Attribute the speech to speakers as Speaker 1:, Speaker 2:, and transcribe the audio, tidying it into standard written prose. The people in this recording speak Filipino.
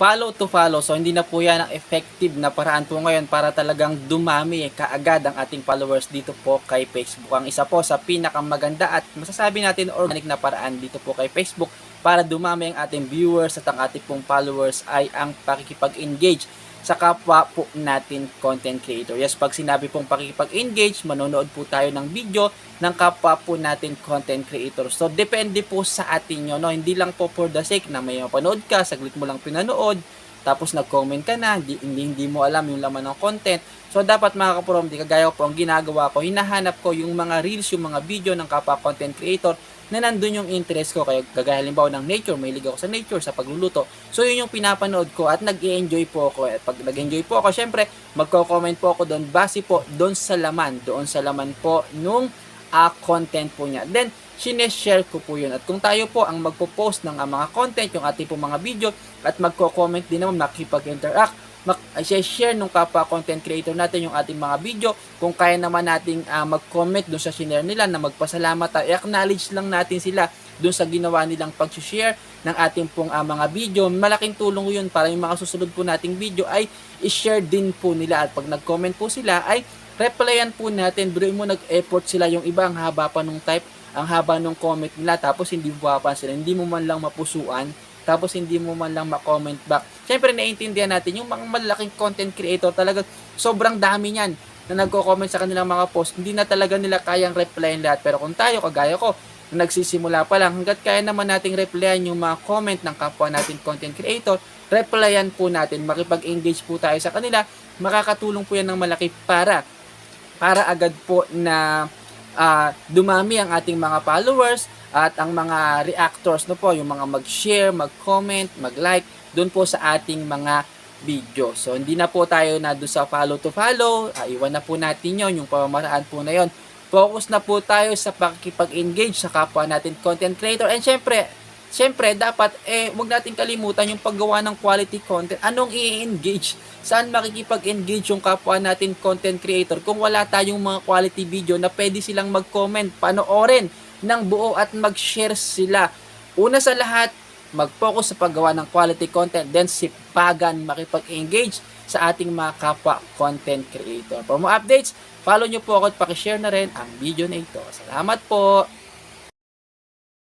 Speaker 1: follow to follow. So hindi na po yan ang effective na paraan po ngayon para talagang dumami kaagad ang ating followers dito po kay Facebook. Ang isa po sa pinakamaganda at masasabi natin organic na paraan dito po kay Facebook para dumami ang ating viewers at ang ating pong followers ay ang pakikipag-engage sa kapwa po natin content creator. Yes, pag sinabi pong pakikipag-engage, manonood po tayo ng video ng kapwa po natin content creator. So, depende po sa atin yun. No? Hindi lang po for the sake na may mapanood ka, saglit mo lang pinanood, tapos nag-comment ka na, hindi mo alam yung laman ng content. So, dapat mga kaprom, di kagaya po ang ginagawa ko, hinahanap ko yung mga reels, yung mga video ng kapwa content creator na nandun yung interest ko. Kaya gagaya halimbawa ng nature, mahilig ako sa nature, sa pagluluto. So yun yung pinapanood ko at nag-i-enjoy po ako. At pag nag-enjoy po ako, syempre magko-comment po ako doon base po doon sa laman po nung content po niya. Then sineshare ko po yun. At kung tayo po ang magpo-post ng mga content, yung ating po mga video, at magko-comment din naman, makipag-interact, i-share nung kapwa content creator natin yung ating mga video. Kung kaya naman nating mag-comment doon sa share nila na magpasalamat, i-acknowledge lang natin sila doon sa ginawa nilang pag-share ng ating pong mga video. Malaking tulong yun para yung mga susunod po nating video ay i-share din po nila. At pag nag-comment po sila ay replyan po natin. Bro mo nag-effort sila, yung iba ang haba pa nung type, ang haba nung comment nila, tapos hindi buwapan sila, hindi mo man lang mapusuan, tapos hindi mo man lang ma-comment back. Siyempre, naiintindihan natin, yung mga malaking content creator, talaga sobrang dami niyan na nagko-comment sa kanilang mga post. Hindi na talaga nila kayang replyan lahat. Pero kung tayo, kagaya ko, na nagsisimula pa lang, hanggat kaya naman nating replyan yung mga comment ng kapwa natin content creator, replyan po natin, makipag-engage po tayo sa kanila, makakatulong po yan ng malaki para agad po na dumami ang ating mga followers at ang mga reactors, no po, yung mga mag-share, mag-comment, mag-like doon po sa ating mga video. So hindi na po tayo na doon sa follow to follow, iwan na po natin yon, yung pamamaraan po na yon. Focus na po tayo sa pakikipag-engage sa kapwa natin content creator. And syempre dapat wag nating kalimutan yung paggawa ng quality content. Anong i-engage? Saan makikipag-engage yung kapwa natin content creator kung wala tayong mga quality video na pwede silang mag-comment, panoorin ng buo at mag-share sila? Una sa lahat, mag-focus sa paggawa ng quality content, then sipagan makipag-engage sa ating mga kapwa content creator. For more updates, follow nyo po ako at pakishare na rin ang video na ito. Salamat po!